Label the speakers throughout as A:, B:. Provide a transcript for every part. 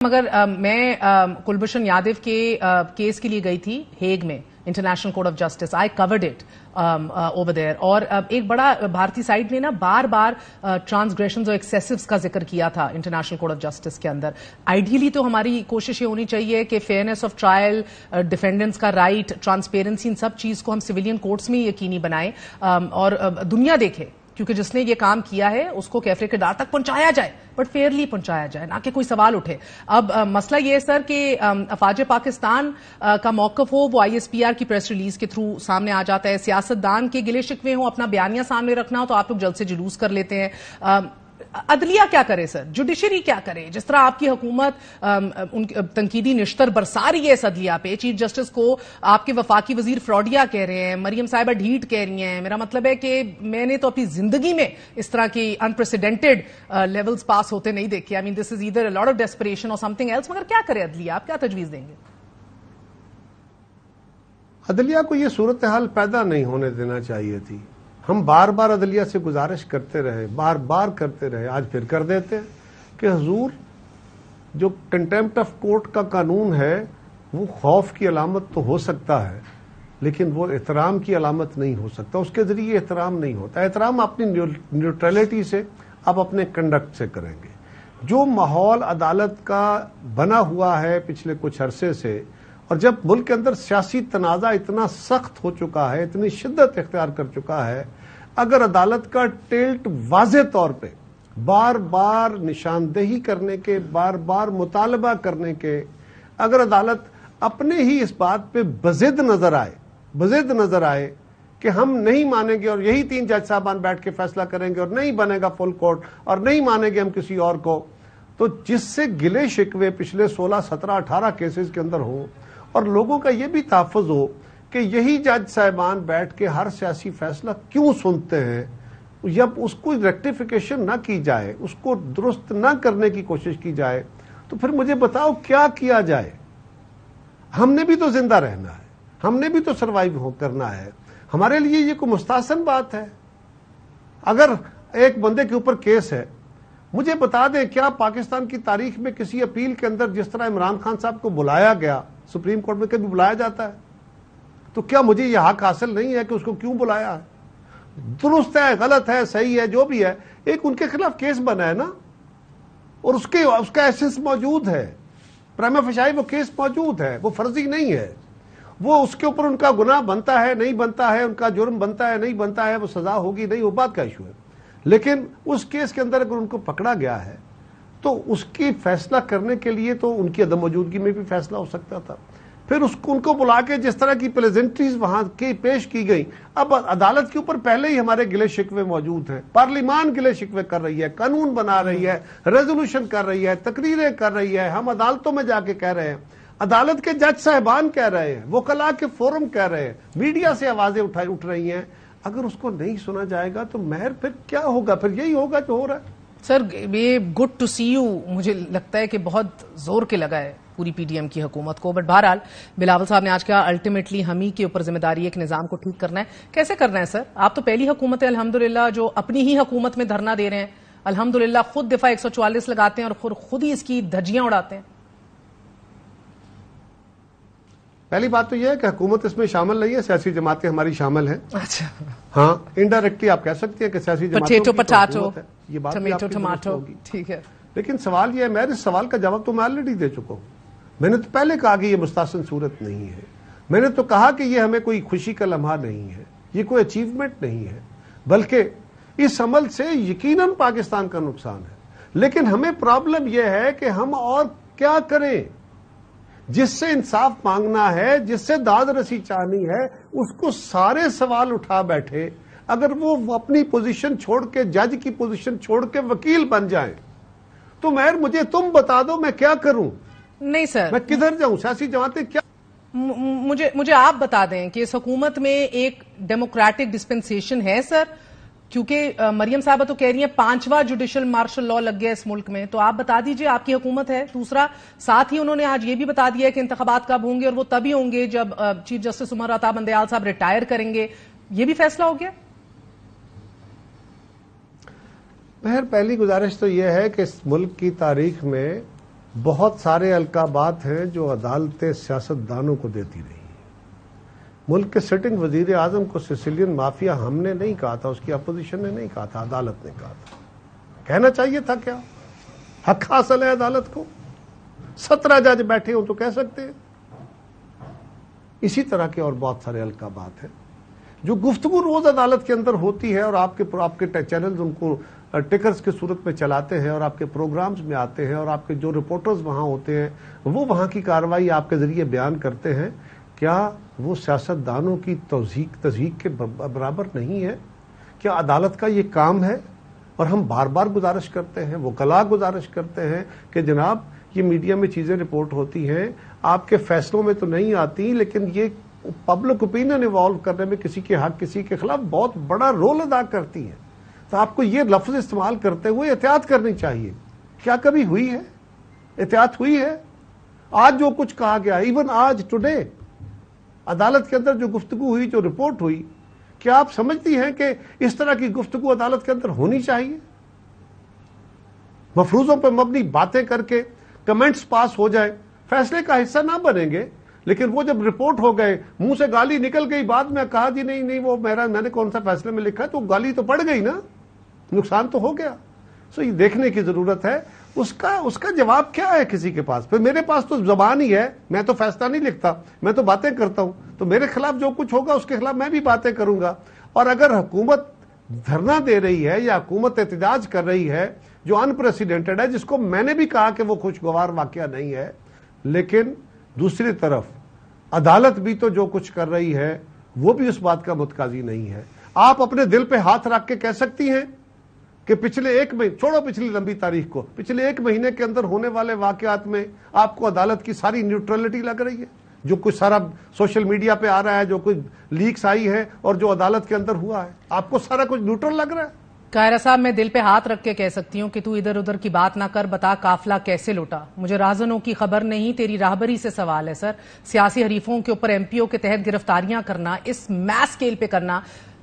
A: मगर मैं कुलभूषण यादव के केस के लिए गई थी हेग में, international court of justice. I covered it over there. और एक बड़ा भारतीय साइड ने ना बार बार ट्रांसग्रेशंस और एक्सेसिव्स का जिक्र किया था इंटरनेशनल कोर्ट ऑफ जस्टिस के अंदर. आइडियली तो हमारी कोशिश ये होनी चाहिए कि फेयरनेस ऑफ ट्रायल, डिफेंडेंट्स का राइट, ट्रांसपेरेंसी, इन सब चीज को हम सिविलियन कोर्ट्स में यकीनी बनाएं और दुनिया देखे, क्योंकि जिसने ये काम किया है उसको कैफरे के दार तक पहुंचाया जाए, बट फेयरली पहुंचाया जाए, ना कि कोई सवाल उठे. अब मसला ये है सर कि अफवाज पाकिस्तान का मौकफ हो वो ISPR की प्रेस रिलीज के थ्रू सामने आ जाता है. सियासतदान के गिले शिकवे हो, अपना बयानिया सामने रखना हो तो आप लोग जल्द से जुलूस कर लेते हैं. अदलिया क्या करे सर, जुडिशरी क्या करे? जिस तरह आपकी हुकूमत तनकीदी निश्तर बरसा रही है इस अदलिया पे, चीफ जस्टिस को आपके वफाकी वजीर फ्रॉडिया कह रहे हैं, मरियम साहिबा ढीठ कह रही हैं. मेरा मतलब है कि मैंने तो अपनी जिंदगी में इस तरह की अनप्रेसिडेंटेड लेवल्स पास होते नहीं देखे. I mean this is either a lot of desperation और समथिंग एल्स. मगर क्या करे अदलिया, आप क्या तजवीज देंगे?
B: अदलिया को यह सूरत हाल पैदा नहीं होने देना चाहिए थी. हम बार बार अदलिया से गुजारिश करते रहे, बार बार करते रहे, आज फिर कर देते हैं कि हुजूर जो कंटेम्प्ट ऑफ कोर्ट का कानून है वो खौफ की अलामत तो हो सकता है, लेकिन वो एहतराम की अलामत नहीं हो सकता. उसके जरिए एहतराम नहीं होता. एहतराम अपनी न्यूट्रलिटी से, आप अपने कंडक्ट से करेंगे. जो माहौल अदालत का बना हुआ है पिछले कुछ अरसे से, और जब मुल्क के अंदर सियासी तनाज़ा इतना सख्त हो चुका है, इतनी शिद्दत इख्तियार कर चुका है, अगर अदालत का टिल्ट वाज़े तौर पे बार बार निशानदेही करने के, बार बार मुतालबा करने के, अगर अदालत अपने ही इस बात पे बज़िद नजर आए कि हम नहीं मानेंगे और यही 3 जज साहबान बैठ के फैसला करेंगे और नहीं बनेगा फुल कोर्ट और नहीं मानेंगे हम किसी और को, तो जिससे गिले शिकवे पिछले 16, 17, 18 केसेस के अंदर हो और लोगों का यह भी तहफ़्फ़ुज़ हो कि यही जज साहिबान बैठ के हर सियासी फैसला क्यों सुनते हैं, जब उसको रेक्टिफिकेशन ना की जाए, उसको दुरुस्त ना करने की कोशिश की जाए, तो फिर मुझे बताओ क्या किया जाए. हमने भी तो जिंदा रहना है, हमने भी तो सर्वाइव करना है. हमारे लिए ये कोई मुस्तासन बात है? अगर एक बंदे के ऊपर केस है, मुझे बता दें क्या पाकिस्तान की तारीख में किसी अपील के अंदर जिस तरह इमरान खान साहब को बुलाया गया सुप्रीम कोर्ट में, कभी बुलाया जाता है? तो क्या मुझे यह हक हासिल नहीं है कि उसको क्यों बुलाया है? दुरुस्त है, गलत है, सही है, जो भी है, एक उनके खिलाफ केस बना है ना, और उसका एसेंस मौजूद है, प्राइमा फेसाई वो केस मौजूद है, वो फर्जी नहीं है. वो उसके ऊपर उनका गुनाह बनता है नहीं बनता है, उनका जुर्म बनता है नहीं बनता है, वो सजा होगी नहीं, वो बात का इशू है. लेकिन उस केस के अंदर अगर उनको पकड़ा गया है तो उसकी फैसला करने के लिए तो उनकी अदम मौजूदगी में भी फैसला हो सकता था. फिर उनको बुला के जिस तरह की प्रेजेंट्रीज वहां की पेश की गई, अब अदालत के ऊपर पहले ही हमारे गिले शिकवे मौजूद हैं. पार्लियामान गिले शिकवे कर रही है, कानून बना रही है, रेजोल्यूशन कर रही है, तकरीरें कर रही है, हम अदालतों में जाके कह रहे हैं, अदालत के जज साहिबान कह रहे हैं, वकला के फोरम कह रहे हैं, मीडिया से आवाजें उठ रही हैं. अगर उसको नहीं सुना जाएगा तो महर फिर क्या होगा? फिर यही होगा जो हो रहा है.
A: सर ये गुड टू सी यू मुझे लगता है कि बहुत जोर के लगा है पूरी PDM की हुकूमत को. बट बहरहाल बिलावल साहब ने आज कहा अल्टीमेटली हम ही के ऊपर जिम्मेदारी है कि निजाम को ठीक करना है. कैसे करना है सर? आप तो पहली हुकूमत है अल्हम्दुलिल्लाह जो अपनी ही हुकूमत में धरना दे रहे हैं. अल्हम्दुलिल्लाह खुद दिफा 144 लगाते हैं और खुद ही इसकी धज्जियां उड़ाते हैं.
B: पहली बात तो यह है कि हुकूमत इसमें शामिल नहीं है, सियासी जमातें हमारी शामिल हैं.
A: अच्छा,
B: हाँ, इनडायरेक्टली आप कह सकते हैं कि सियासी
A: पटेटो पटाटो,
B: ये बात
A: टमेटो टमाटो, ठीक है.
B: लेकिन सवाल यह है, मैं इस सवाल का जवाब तो मैं ऑलरेडी दे चुका हूं. मैंने तो पहले कहा कि यह मुस्तासन सूरत नहीं है. मैंने तो कहा कि यह हमें कोई खुशी का लम्हा नहीं है, ये कोई अचीवमेंट नहीं है, बल्कि इस अमल से यकीनन पाकिस्तान का नुकसान है. लेकिन हमें प्रॉब्लम यह है कि हम और क्या करें. जिससे इंसाफ मांगना है, जिससे दाद रसी चाहनी है, उसको सारे सवाल उठा बैठे. अगर वो अपनी पोजीशन छोड़ के, जज की पोजीशन छोड़ के वकील बन जाए, तो महर मुझे तुम बता दो मैं क्या करूं?
A: नहीं सर,
B: मैं किधर जाऊं? सियासी जमातें क्या?
A: मुझे आप बता दें कि इस हुकूमत में एक डेमोक्रेटिक डिस्पेंसेशन है सर, क्योंकि मरियम साहबा तो कह रही हैं 5वां जुडिशल मार्शल लॉ लग गया इस मुल्क में. तो आप बता दीजिए आपकी हुकूमत है. दूसरा, साथ ही उन्होंने आज ये भी बता दिया कि इंतखाबात कब होंगे और वो तभी होंगे जब चीफ जस्टिस उमर अता बंदयाल साहब रिटायर करेंगे. ये भी फैसला हो गया.
B: महर पहली गुजारिश तो यह है कि इस मुल्क की तारीख में بہت سارے القابات ہیں جو عدالتیں سیاستدانوں کو دیتی رہی. ملک کے سٹنگ وزیر اعظم کو سسیلین مافیا ہم نے نہیں کہا تھا, اس کی اپوزیشن نے نہیں کہا تھا, عدالت نے کہا تھا. کہنا چاہیے تھا کیا؟ حق حاصل ہے عدالت کو. 17 جج بیٹھے ہوں تو کہہ سکتے ہیں. اسی طرح کے اور بہت سارے القابات ہیں جو گفتگو روز عدالت کے اندر ہوتی ہے, اور آپ کے چینلز ان کو ٹکرز کی صورت میں چلاتے ہیں, اور آپ کے پروگرامز میں آتے ہیں, اور آپ کے جو رپورٹرز وہاں ہوتے ہیں وہ وہاں کی کارروائی آپ کے ذریعے بیان کرتے ہیں. کیا وہ سیاستدانوں کی تضحیق کے برابر نہیں ہے؟ کیا عدالت کا یہ کام ہے؟ اور ہم بار بار گزارش کرتے ہیں, وکلاء گزارش کرتے ہیں کہ جناب یہ میڈیا میں چیزیں رپورٹ ہوتی ہیں, آپ کے فیصلوں میں تو نہیں آتی, لیکن یہ پبلک اوپینین ایوالو کرنے میں کسی کے حق کسی کے خلاف بہت بڑا رول ادا کرتی ہے. تو آپ کو یہ لفظ استعمال کرتے ہوئے احتیاط کرنی چاہیے. کیا کبھی ہوئی ہے احتیاط؟ ہوئی ہے؟ آج جو کچھ کہا گیا, ایون آج ٹوڈے عدالت کے اندر جو گفتگو ہوئی, جو رپورٹ ہوئی, کیا آپ سمجھتی ہیں کہ اس طرح کی گفتگو عدالت کے اندر ہونی چاہیے؟ مفروضوں پہ مبنی باتیں کر کے کمنٹس پاس ہو جائے, فیصلے کا حصہ نہ بنیں گے, لیکن وہ جب رپورٹ ہو گئے, منہ سے گالی نکل گئی, بعد میں کہا جی نہیں وہ میں نے کون سا فیصلے میں لکھا ہے, تو گالی تو پڑ گئی نا, نقصان تو ہو گیا. سو یہ دیکھنے کی ضرورت ہے اس کا جواب کیا ہے کسی کے پاس. پھر میرے پاس تو زبان ہی ہے, میں تو فیصلہ نہیں لکھتا, میں تو باتیں کرتا ہوں, تو میرے خلاف جو کچھ ہوگا اس کے خلاف میں بھی باتیں کروں گا. اور اگر حکومت دھرنا دے رہی ہے یا حکومت احتجاج کر رہی ہے جو انپریسیڈنٹڈ ہے, جس کو میں نے بھی کہا کہ وہ خوشگوار واقعہ نہیں ہے, لیکن دوسری طرف عدالت بھی تو جو کچھ کر رہی ہے وہ بھی اس بات کا متقاضی نہیں ہے. آپ اپنے دل پہ ہاتھ رکھ کے کہہ سکتی ہیں کہ پچھلے ایک مہینے, چھوڑو پچھلی لمبی تاریخ کو, پچھلے ایک مہینے کے اندر ہونے والے واقعات میں آپ کو عدالت کی ساری نیوٹرلٹی لگ رہی ہے؟ جو کچھ سارا سوشل میڈیا پہ آ رہا ہے, جو کچھ لیکس آئی ہے, اور جو عدالت کے اندر ہوا ہے, آپ کو سارا کچھ نیوٹرل لگ رہا ہے؟
A: قاہرہ صاحب, میں دل پہ ہاتھ رکھ کے کہہ سکتی ہوں کہ تو ادھر ادھر کی بات نہ کر, بتا قافلہ کیسے لوٹا. مجھے راہزنوں کی خبر نہیں, تیری راہبری سے سوال ہے سر. سیاسی حریفوں کے اوپر ایم پی او کے تحت گرفتاریاں کرنا, اس میس اسکیل پہ کرنا,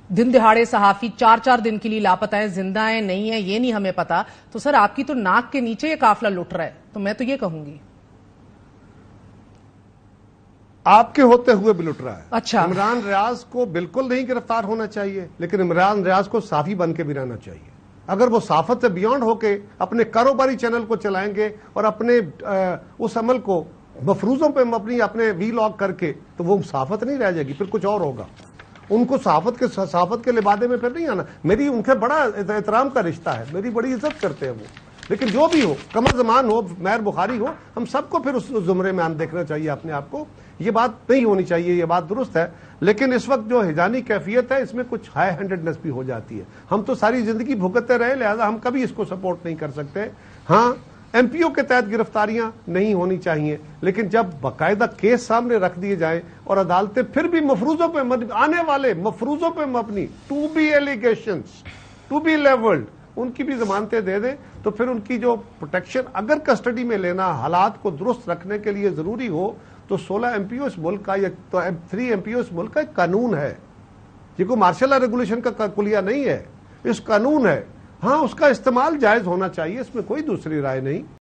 A: دن دہاڑے صحافی 4 دن کے لیے لاپتہ ہیں, زندہ ہیں نہیں ہیں یہ نہیں ہمیں پتا, تو سر آپ کی تو ناک کے نیچے یہ قافلہ لٹ رہا ہے. تو میں تو یہ کہوں گی
B: آپ کے ہوتے ہوئے بھی لٹ رہا ہے.
A: اچھا,
B: عمران ریاض کو بالکل نہیں گرفتار ہونا چاہیے, لیکن عمران ریاض کو صحافی بن کے بھی رہنا چاہیے. اگر وہ صحافت سے بیونڈ ہو کے اپنے کاروباری چینل کو چلائیں گے اور اپنے اس عمل کو مفروضوں پہ مبنی اپنے وی لاگ کر کے, تو وہ صحافت نہیں رہ جائے گی, پھر کچھ اور ہوگا. ان کو صحافت کے لبادے میں پھر نہیں آنا. میری ان کے بڑا احترام کا رشتہ ہے, میری بڑی عزت کرتے ہیں وہ, لیکن جو بھی ہو, قمر زمان ہو, مہر بخاری ہو, ہم سب کو پھر اس زمرے میں دیکھنا چاہیے اپنے آپ کو. یہ بات نہیں ہونی چاہیے, یہ بات درست ہے, لیکن اس وقت جو ہجانی کیفیت ہے اس میں کچھ ہائی ہینڈڈنس بھی ہو جاتی ہے. ہم تو ساری زندگی بھگتتے رہے, لہذا ہم کبھی اس کو سپورٹ نہیں کر سکتے. ہاں, ایم پی او کے تحت گرفتاریاں نہیں ہونی چاہیے, لیکن جب باقاعدہ کیس سامنے رکھ دیے جائیں اور عدالتیں پھر بھی مفروضوں پہ آنے والے مفروضوں پہ مبنی to be allegations to be levelled ان کی بھی ضمانتیں دے دیں, تو پھر ان کی جو پروٹیکشن اگر کسٹڈی میں لینا حالات کو درست رکھنے کے لیے ضروری ہو, تو 16 ایم پی او اس ملک کا, یا تو 3 ایم پی او اس ملک کا ایک قانون ہے. یہ کوئی مارشل لا ریگولیشن کا کلیہ نہیں ہے, اس قانون ہے. ہاں, اس کا استعمال جائز ہونا چاہیے, اس میں کوئی دوسری رائے نہیں.